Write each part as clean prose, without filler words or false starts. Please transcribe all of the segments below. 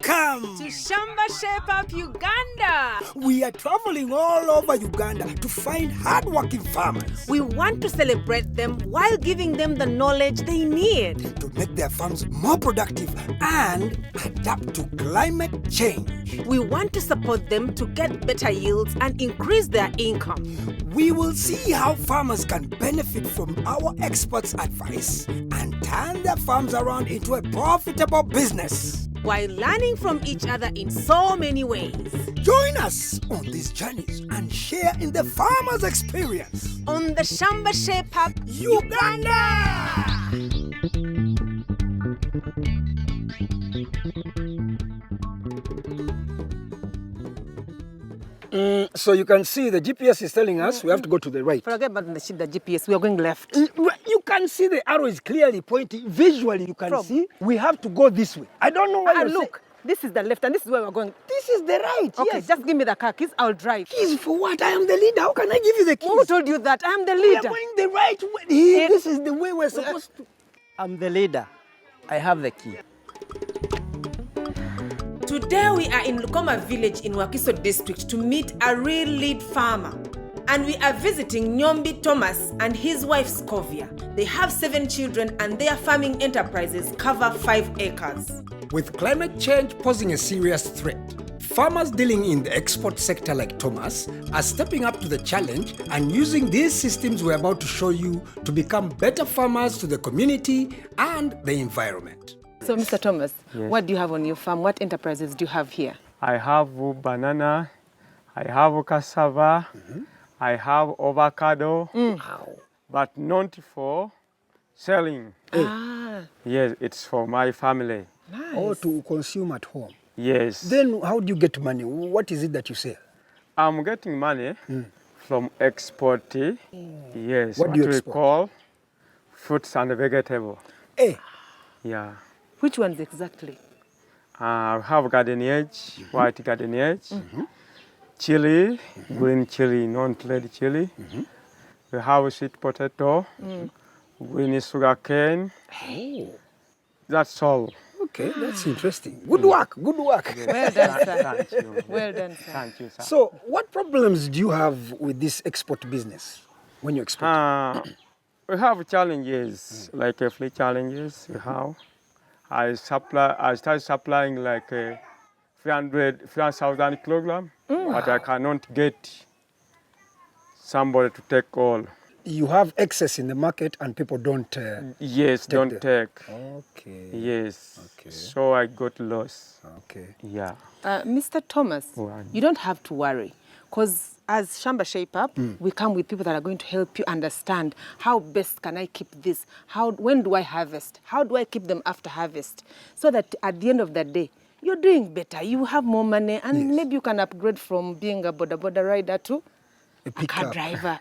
Welcome to Shamba Shape Up Uganda. We are traveling all over Uganda to find hardworking farmers. We want to celebrate them while giving them the knowledge they need to make their farms more productive and adapt to climate change. We want to support them to get better yields and increase their income. We will see how farmers can benefit from our experts' advice and turn their farms around into a profitable business, while learning from each other in so many ways. Join us on these journeys and share in the farmers' experience on the Shamba Shape Up Uganda! So you can see the GPS is telling us we have to go to the right. Forget about the GPS, we are going left. You can see the arrow is clearly pointing. Visually, you can see we have to go this way. I don't know why you're look, this is the left and this is where we're going. This is the right, okay, yes. Just give me the car keys, I'll drive. Keys for what? I am the leader. How can I give you the keys? Who told you that? I am the leader. We are going the right way. This is the way we're supposed to. I'm the leader. I have the key. Today we are in Lukoma village in Wakiso District to meet a real lead farmer. And we are visiting Nyombi Thomas and his wife Scovia. They have 7 children and their farming enterprises cover 5 acres. With climate change posing a serious threat, farmers dealing in the export sector like Thomas are stepping up to the challenge and using these systems we're about to show you to become better farmers to the community and the environment. So, Mr. Thomas, yes. What do you have on your farm? What enterprises do you have here? I have banana, I have cassava, I have avocado, but not for selling. Yes, it's for my family. Nice. Or to consume at home. Yes. Then how do you get money? What is it that you sell? I'm getting money from export. Yes. What do you export? We call fruits and vegetables. Hey. Yeah. Which ones exactly? We have garden edge, white garden edge, chili, green chili, non-red chili. We have sweet potato, green sugarcane. Oh. That's all. Okay, that's interesting. Good work, good work. Well done, sir. Thank you. Well done, sir. Thank you, sir. So, what problems do you have with this export business when you export? We have challenges, like free challenges we have. I started supplying like 300,000 kilograms, but I cannot get somebody to take all. You have excess in the market and people don't yes, don't take. Okay. Yes. Okay. So I got lost. Okay. Yeah. Mr. Thomas, you don't have to worry, because as Shamba Shape Up, we come with people that are going to help you understand how best can I keep this? When do I harvest? How do I keep them after harvest? So that at the end of the day, you're doing better. You have more money and maybe you can upgrade from being a boda rider to a car driver.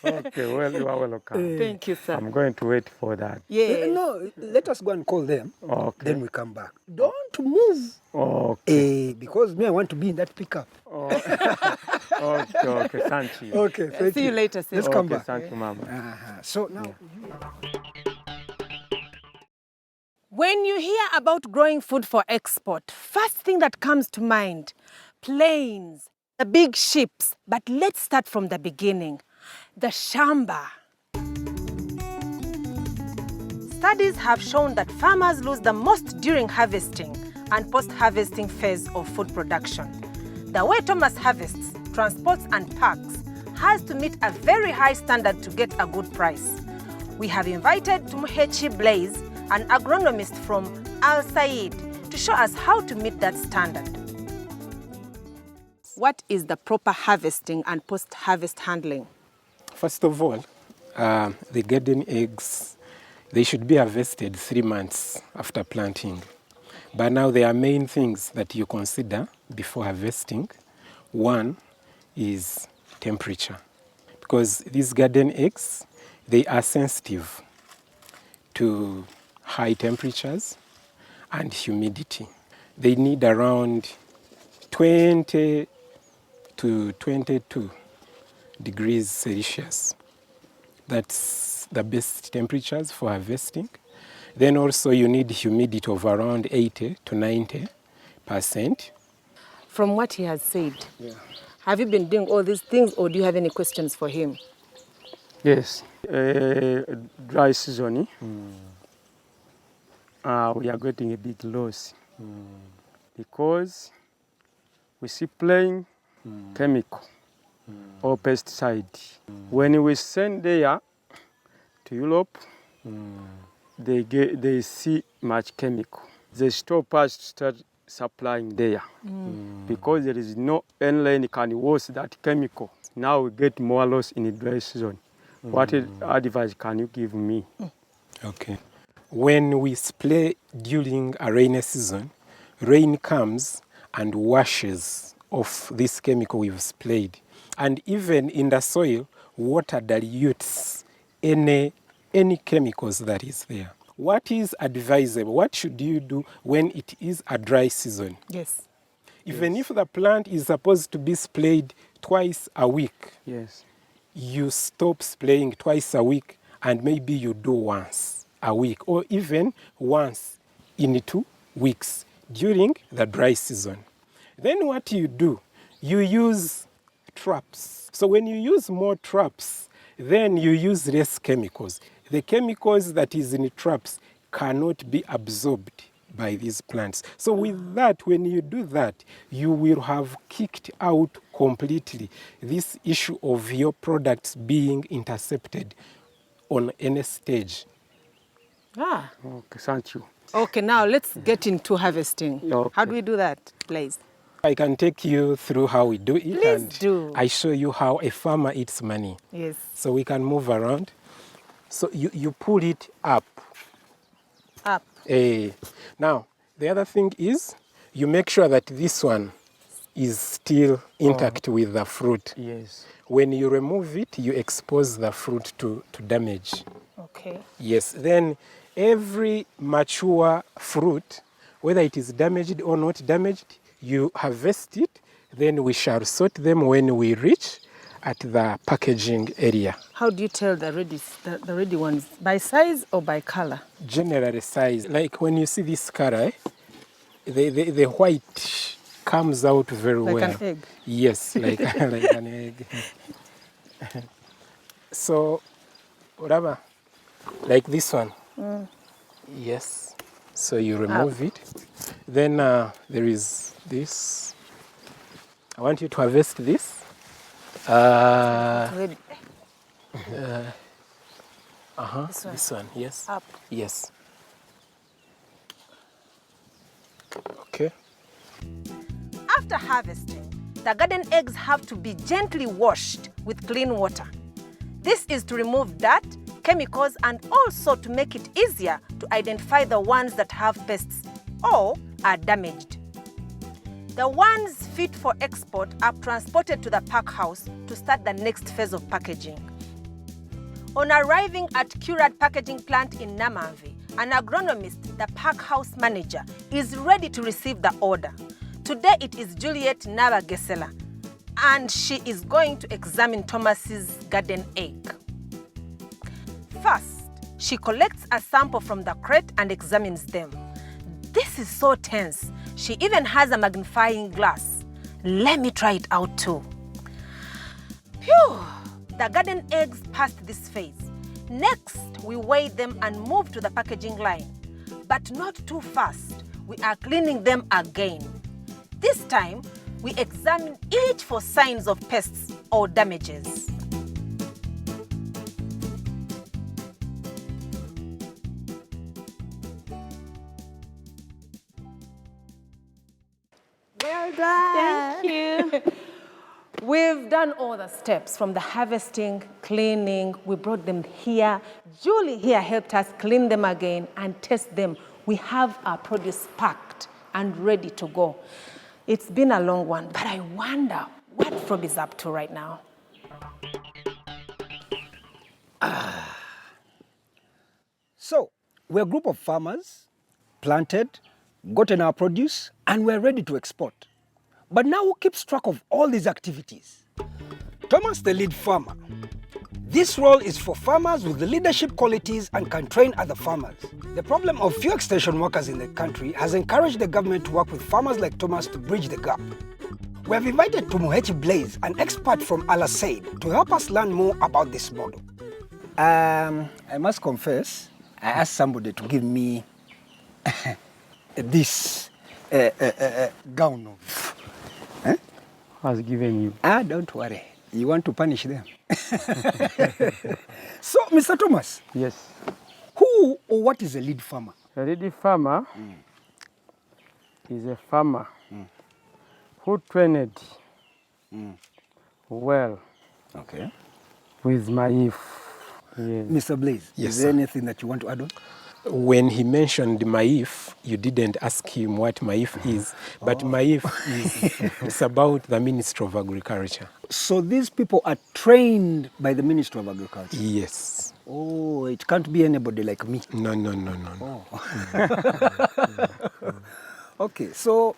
Okay, well, you are welcome. Thank you, sir. I'm going to wait for that. Yes. No, let us go and call them. Okay. Then we come back. Don't move. Okay. Because me, I want to be in that pickup. Okay, thank you. Okay, thank you. See you later, sir. Let's come back. Thank you, Mama. So now... When you hear about growing food for export, first thing that comes to mind, planes, the big ships. But let's start from the beginning. The Shamba. Studies have shown that farmers lose the most during harvesting and post-harvesting phase of food production. The way Thomas harvests, transports and packs has to meet a very high standard to get a good price. We have invited Tumuhechi Blaze, an agronomist from Al Said, to show us how to meet that standard. What is the proper harvesting and post-harvest handling? First of all, the garden eggs, they should be harvested 3 months after planting. But now there are main things that you consider before harvesting. One is temperature, because these garden eggs, they are sensitive to high temperatures and humidity. They need around 20 to 22 degrees Celsius. That's the best temperatures for harvesting. Then also you need humidity of around 80 to 90%. From what he has said, have you been doing all these things, or do you have any questions for him? Yes. Dry season, we are getting a big loss because we see playing chemical or pesticide. When we send there to Europe, they see much chemical. They stop us to start supplying there because there is no any can wash that chemical. Now we get more loss in the dry season. What advice can you give me? Okay. When we spray during a rainy season, rain comes and washes off this chemical we've sprayed. And even in the soil, water dilutes any chemicals that is there. What is advisable? What should you do when it is a dry season? Yes. Even if the plant is supposed to be sprayed twice a week, Yes. you stop spraying twice a week and maybe you do once a week or even once in 2 weeks during the dry season. Then what you do, you use traps. So when you use more traps, then you use less chemicals. The chemicals that is in traps cannot be absorbed by these plants. So with that, when you do that, you will have kicked out completely this issue of your products being intercepted on any stage. Ah. Okay, thank you. Okay, now let's get into harvesting. Okay. How do we do that, please? I can take you through how we do it. Please and do. I show you how a farmer eats money. Yes. So we can move around. So you pull it up. Up. Now, the other thing is you make sure that this one is still intact with the fruit. Yes. When you remove it, you expose the fruit to damage. Okay. Yes, then every mature fruit, whether it is damaged or not damaged, you harvest it, then we shall sort them when we reach at the packaging area. How do you tell the ready ones? By size or by color? Generally size, like when you see this color, the white comes out very well. Like an egg? Yes, like, like an egg. So, whatever, like this one. Yes. So you remove it. Then there is this. I want you to harvest this. Ready. This one, yes. Up. Yes. Okay. After harvesting, the garden eggs have to be gently washed with clean water. This is to remove dirt, chemicals, and also to make it easier to identify the ones that have pests or are damaged. The ones fit for export are transported to the pack house to start the next phase of packaging. On arriving at Curad packaging plant in Namanvi, an agronomist, the pack house manager, is ready to receive the order. Today it is Juliet Nabagesela, and she is going to examine Thomas's garden egg. First, she collects a sample from the crate and examines them. This is so tense. She even has a magnifying glass. Let me try it out too. Phew! The garden eggs passed this phase. Next, we weigh them and move to the packaging line. But not too fast. We are cleaning them again. This time, we examine each for signs of pests or damages. Well done. Thank you. We've done all the steps from the harvesting, cleaning. We brought them here. Julie here helped us clean them again and test them. We have our produce packed and ready to go. It's been a long one, but I wonder what Frob is up to right now. So, we're a group of farmers, planted, gotten our produce, and we're ready to export. But now who keeps track of all these activities? Thomas, the lead farmer. This role is for farmers with the leadership qualities and can train other farmers. The problem of few extension workers in the country has encouraged the government to work with farmers like Thomas to bridge the gap. We have invited Tumuhechi Blaze, an expert from Alasaid, to help us learn more about this model. I must confess, I asked somebody to give me this gown of. Has given you. Don't worry. You want to punish them. So, Mr. Thomas. Yes. Who or what is a lead farmer? A lead farmer is a farmer who trained well with maif. Yes. Mr. Blaze, Yes, is there sir. anything that you want to add on? When he mentioned maif, you didn't ask him what maif is, but maif is it's about the Ministry of Agriculture. So these people are trained by the Ministry of Agriculture? Yes. Oh, it can't be anybody like me. No. Okay, so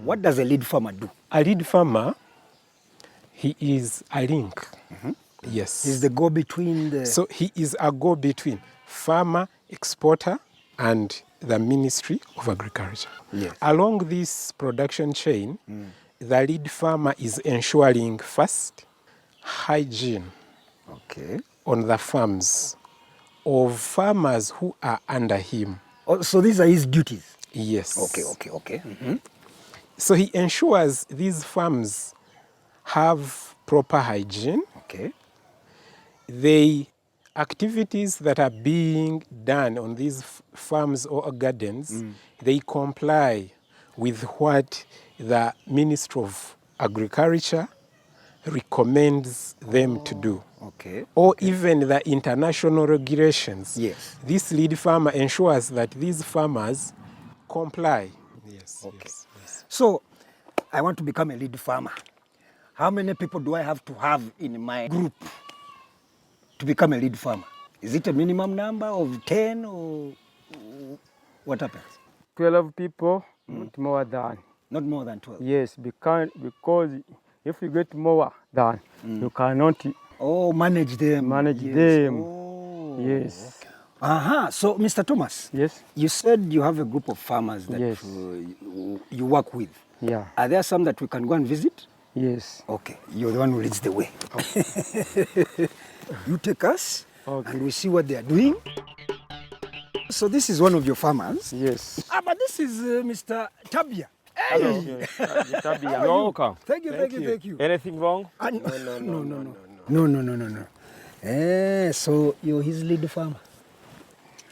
what does a lead farmer do? A lead farmer, he is a link. Yes. He's the go-between the... So he is a go-between farmer, exporter, and the Ministry of Agriculture. Yes. Along this production chain, the lead farmer is ensuring first hygiene on the farms of farmers who are under him. Oh, so these are his duties? Yes. Okay. So he ensures these farms have proper hygiene. Okay. The activities that are being done on these farms or gardens, they comply with what the Ministry of Agriculture recommends them to do. Or even the international regulations. Yes. This lead farmer ensures that these farmers comply. Yes. So, I want to become a lead farmer. How many people do I have to have in my group to become a lead farmer? Is it a minimum number of 10 or what happens? 12 people, not more than. Not more than 12? Yes, because if you get more than, you cannot manage them. them. Oh. Yes. So, Mr. Thomas, Yes. you said you have a group of farmers that Yes. you work with. Yeah. Are there some that we can go and visit? Yes. Okay, you're the one who leads the way. You take us, and we see what they are doing. So this is one of your farmers. Yes. But this is Mr. Tabia. Hello. How are You're you? welcome. Thank you. Anything wrong? No. So you're his lead farmer.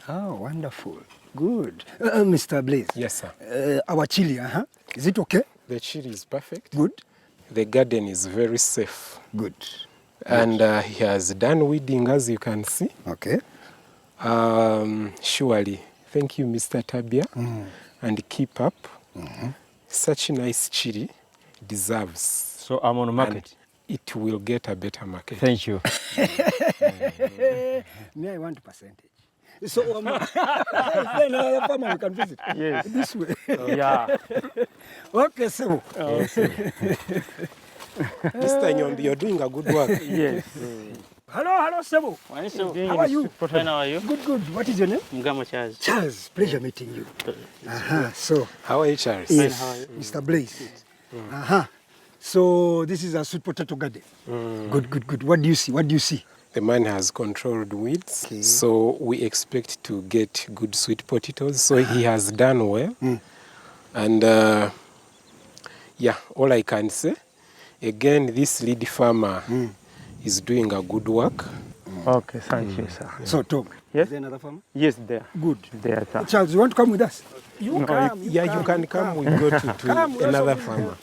Oh, wonderful. Good. Mr. Blaze. Yes, sir. Our chili, is it okay? The chili is perfect. Good. The garden is very safe. Good. And he has done weeding, as you can see. Okay. Surely. Thank you, Mr. Tabia. And keep up. Such nice chili deserves. So I'm on the market. And it will get a better market. Thank you. Me, I want percentage. So, then another farmer we can visit. Yes. This way. Yeah. Okay, so. Mr. Nyombi, you're doing a good work. Yes. Hello, Sebo. How are you? Fine, how are you? Good. What is your name? Mgama Charles. Charles. Pleasure meeting you. So, How are you, Charles? yes, how are you? Mr. Blaze. So, this is a sweet potato garden. Good. What do you see? The man has controlled weeds, so we expect to get good sweet potatoes. So he has done well. And all I can say, again, this lead farmer is doing a good work. Okay, thank you, sir. So, Tom, Yes? is there another farmer? Yes, there. Good. There, sir. Charles, you want to come with us? You can come. We go to Come, another let's farmer.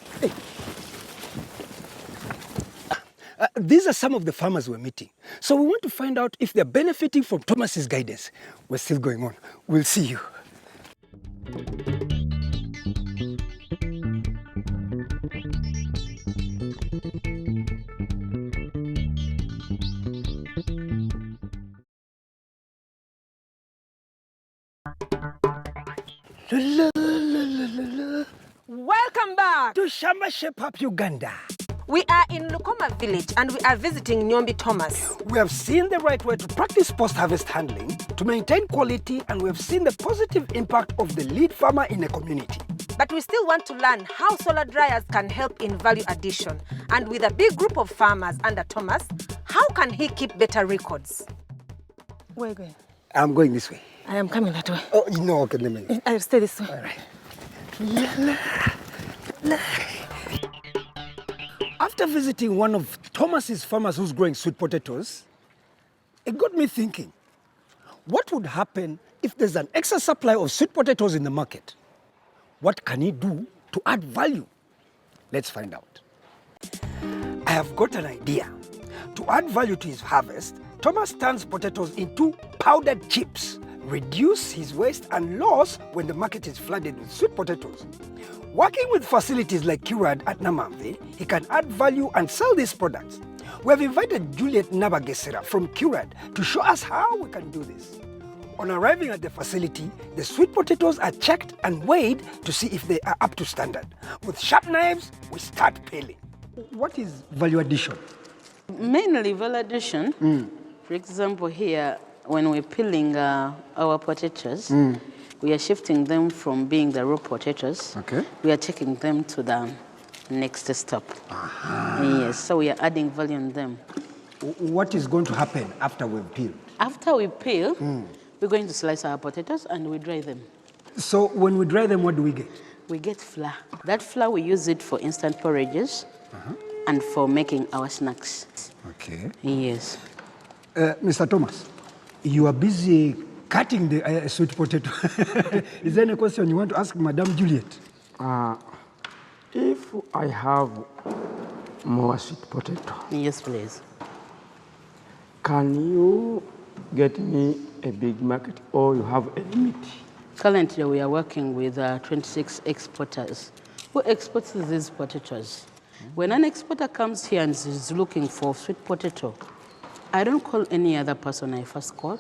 These are some of the farmers we're meeting. So we want to find out if they're benefiting from Thomas's guidance. We're still going on. We'll see you. Welcome back. To Shamba Shape Up Uganda. We are in Lukoma village and we are visiting Nyombi Thomas. We have seen the right way to practice post-harvest handling to maintain quality, and we have seen the positive impact of the lead farmer in a community. But we still want to learn how solar dryers can help in value addition. And with a big group of farmers under Thomas, how can he keep better records? Where are you going? I'm going this way. I am coming that way. Oh, no, okay, let me. I'll stay this way. All right. After visiting one of Thomas's farmers who's growing sweet potatoes, it got me thinking, what would happen if there's an excess supply of sweet potatoes in the market? What can he do to add value? Let's find out. I have got an idea. To add value to his harvest, Thomas turns potatoes into powdered chips, reduce his waste and loss when the market is flooded with sweet potatoes. Working with facilities like Curad at Namamve, he can add value and sell these products. We have invited Juliet Nabagesera from Curad to show us how we can do this. On arriving at the facility, the sweet potatoes are checked and weighed to see if they are up to standard. With sharp knives, we start peeling. What is value addition? Mainly value addition. For example, here, when we're peeling our potatoes, we are shifting them from being the raw potatoes. Okay. We are taking them to the next step. Yes, so we are adding value on them. What is going to happen after we've peeled? After we peel, we're going to slice our potatoes and we dry them. So when we dry them, what do we get? We get flour. That flour, we use it for instant porridges and for making our snacks. Okay. Yes. Mr. Thomas, you are busy cutting the sweet potato. Is there any question you want to ask Madame Juliet? If I have more sweet potato, Yes, please. can you get me a big market, or you have a limit? Currently, we are working with 26 exporters who export these potatoes. When an exporter comes here and is looking for sweet potato, I don't call any other person. I first call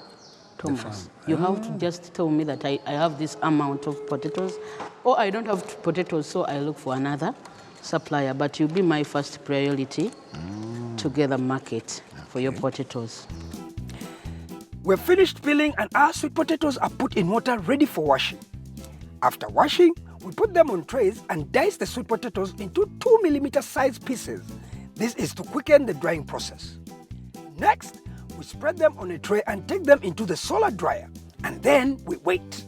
Thomas. You have to just tell me that I have this amount of potatoes, or I don't have potatoes, so I look for another supplier. But you'll be my first priority to get a market for your potatoes. We're finished peeling and our sweet potatoes are put in water ready for washing. After washing, we put them on trays and dice the sweet potatoes into 2mm size pieces. This is to quicken the drying process. Next, we spread them on a tray and take them into the solar dryer. And then we wait.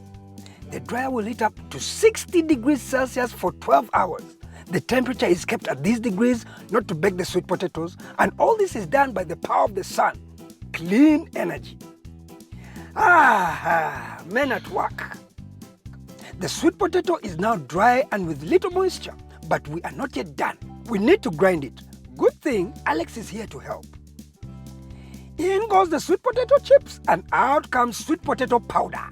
The dryer will heat up to 60 degrees Celsius for 12 hours. The temperature is kept at these degrees not to bake the sweet potatoes, and all this is done by the power of the sun. Clean energy. Men at work. The sweet potato is now dry and with little moisture, but we are not yet done. We need to grind it. Good thing Alex is here to help. In goes the sweet potato chips and out comes sweet potato powder.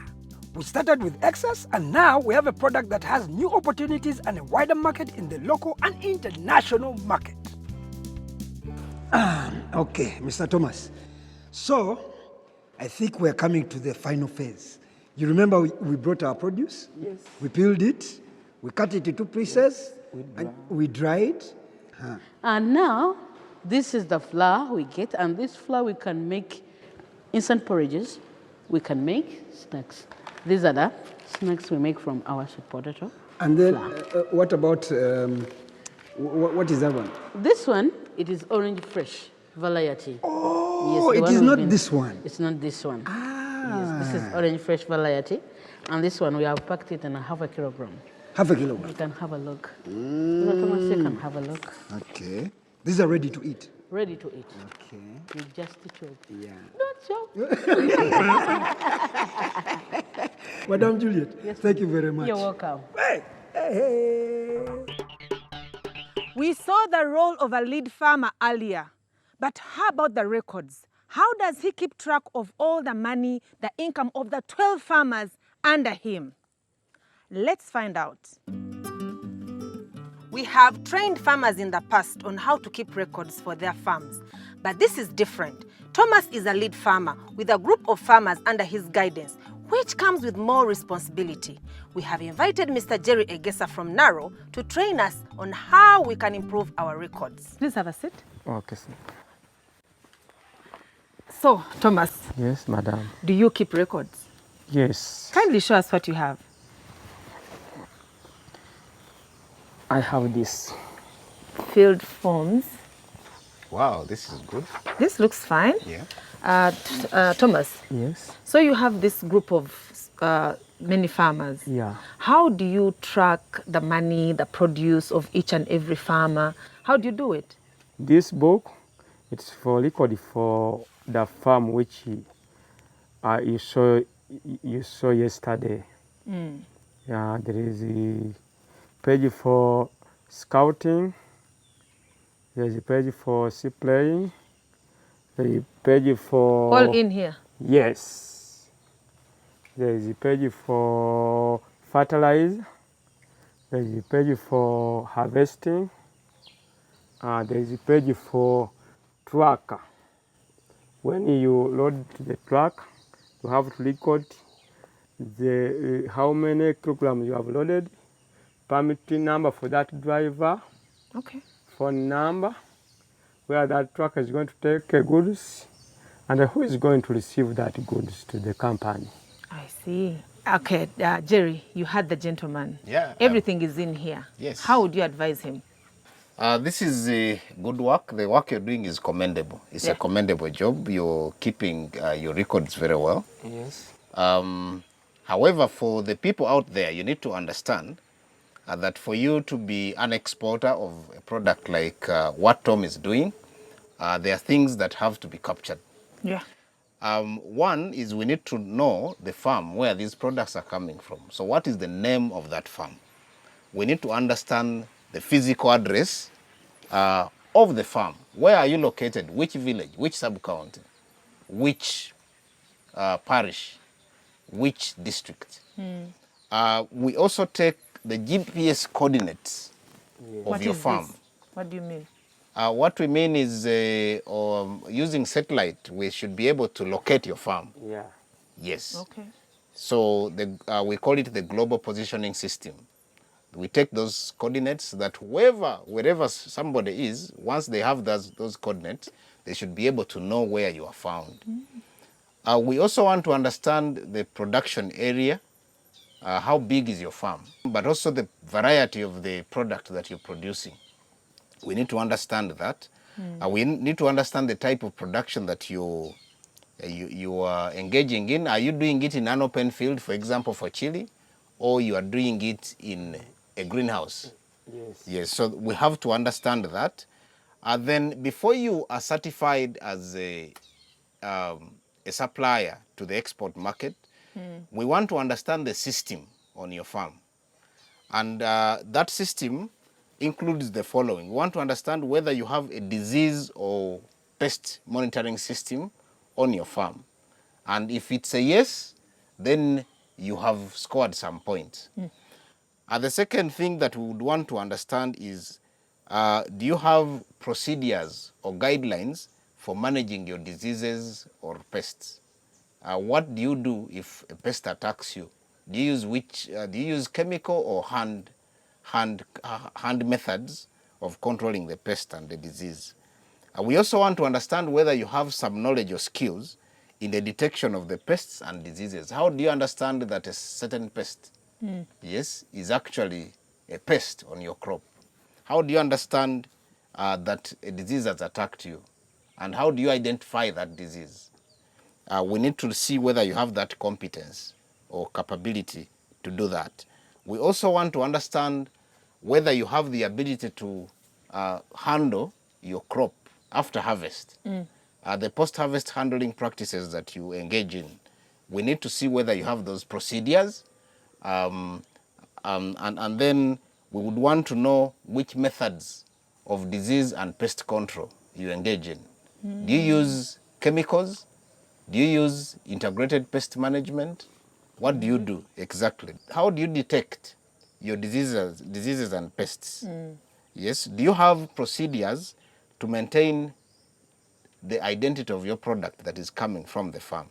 We started with excess and now we have a product that has new opportunities and a wider market in the local and international market. Okay, Mr. Thomas. So, I think we're coming to the final phase. You remember we brought our produce? Yes. We peeled it, we cut it into pieces, and we dried it. And now, this is the flour we get, and this flour we can make instant porridges. We can make snacks. These are the snacks we make from our sweet potato. And then, what about, what is that one? This one, it is orange fresh variety. Oh, yes, it is not this one. It's not this one. Yes, this is orange fresh variety. And this one, we have packed it in a half a kilogram. Half a kilogram. You can have a look. You can have a look. Okay. These are ready to eat. Ready to eat. Okay. You just chop. Yeah. Don't chop. Madam Juliet, Yes, thank you very much. You're welcome. Hey. We saw the role of a lead farmer earlier, but how about the records? How does he keep track of all the money, the income of the 12 farmers under him? Let's find out. We have trained farmers in the past on how to keep records for their farms, but this is different. Thomas is a lead farmer with a group of farmers under his guidance, which comes with more responsibility. We have invited Mr. Jerry Egesa from Naro to train us on how we can improve our records. Please have a seat. Okay, sir. So, Thomas, Yes, madam. do you keep records? Yes. Kindly show us what you have. I have this. Field forms. Wow, this is good. This looks fine. Yeah. Thomas, Yes. so you have this group of many farmers. Yeah. How do you track the money, the produce of each and every farmer? How do you do it? This book, it's for record for the farm which you saw yesterday. Yeah, there is a page for scouting. There's a page for seed playing. There's a page for... All in here. Yes. There is a page for fertilizer. There is a page for harvesting. There is a page for truck. When you load the truck, you have to record the how many kilograms you have loaded, permit number for that driver, Okay. phone number, where that truck is going to take goods, and who is going to receive that goods to the company. I see. Okay, Jerry, you had the gentleman. Yeah. Everything is in here. Yes. How would you advise him? This is good work. The work you're doing is commendable. It's a commendable job. You're keeping your records very well. Yes. However, for the people out there, you need to understand that for you to be an exporter of a product like what Tom is doing, there are things that have to be captured. Yeah. One is we need to know the farm where these products are coming from. So what is the name of that farm? We need to understand the physical address of the farm. Where are you located? Which village? Which sub-county? Which parish? Which district? We also take the GPS coordinates of your farm. This? What do you mean? What we mean is using satellite, we should be able to locate your farm. Yeah. Yes. Okay. So we call it the global positioning system. We take those coordinates that wherever somebody is, once they have those coordinates, they should be able to know where you are found. We also want to understand the production area, how big is your farm, but also the variety of the product that you're producing. We need to understand that. We need to understand the type of production that you are engaging in. Are you doing it in an open field, for example, for chili, or you are doing it in a greenhouse? Yes. Yes, so we have to understand that. Then before you are certified as a supplier to the export market, we want to understand the system on your farm. And that system includes the following. We want to understand whether you have a disease or pest monitoring system on your farm. And if it's a yes, then you have scored some points. The second thing that we would want to understand is, do you have procedures or guidelines for managing your diseases or pests? What do you do if a pest attacks you? Do you use chemical or hand methods of controlling the pest and the disease? We also want to understand whether you have some knowledge or skills in the detection of the pests and diseases. How do you understand that a certain pest, yes, is actually a pest on your crop? How do you understand that a disease has attacked you? And how do you identify that disease? We need to see whether you have that competence or capability to do that. We also want to understand whether you have the ability to handle your crop after harvest. The post-harvest handling practices that you engage in, we need to see whether you have those procedures. And then we would want to know which methods of disease and pest control you engage in. Do you use chemicals? Do you use integrated pest management? What do you do exactly? How do you detect your diseases and pests? Yes. Do you have procedures to maintain the identity of your product that is coming from the farm?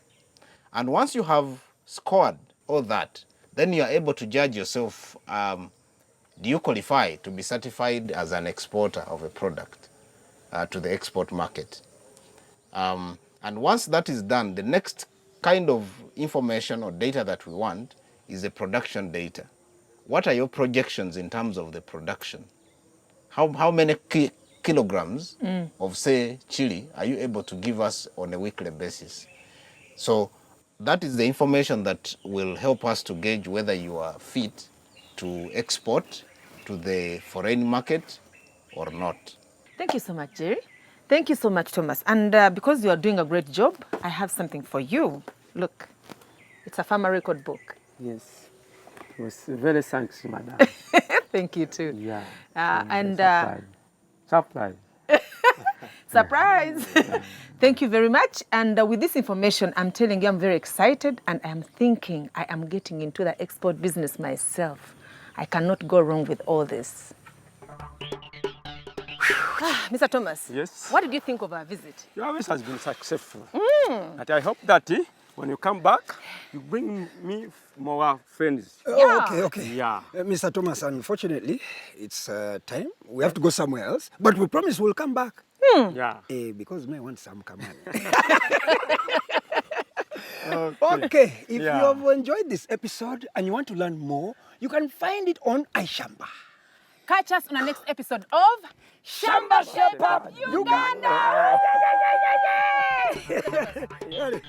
And once you have scored all that, then you are able to judge yourself, do you qualify to be certified as an exporter of a product to the export market? And once that is done, the next kind of information or data that we want is the production data. What are your projections in terms of the production? How many kilograms of, say, chili are you able to give us on a weekly basis? So that is the information that will help us to gauge whether you are fit to export to the foreign market or not. Thank you so much, Jerry. Thank you so much, Thomas. And because you are doing a great job, I have something for you. Look, it's a farmer record book. Yes. It was very thanks, madam. Thank you too. Yeah. And Surprise. surprise! Thank you very much. And with this information, I'm telling you, I'm very excited, and I'm thinking I am getting into the export business myself. I cannot go wrong with all this. Mr. Thomas, Yes. what did you think of our visit? Your visit has been successful. And I hope that when you come back, you bring me more friends. Oh, okay. Yeah. Mr. Thomas, unfortunately, it's time. We have to go somewhere else. But we promise we'll come back. Yeah. Because may want some command. Okay, if you have enjoyed this episode and you want to learn more, you can find it on iShamba. Catch us on the next episode of Shamba Shape Up Uganda! Yeah.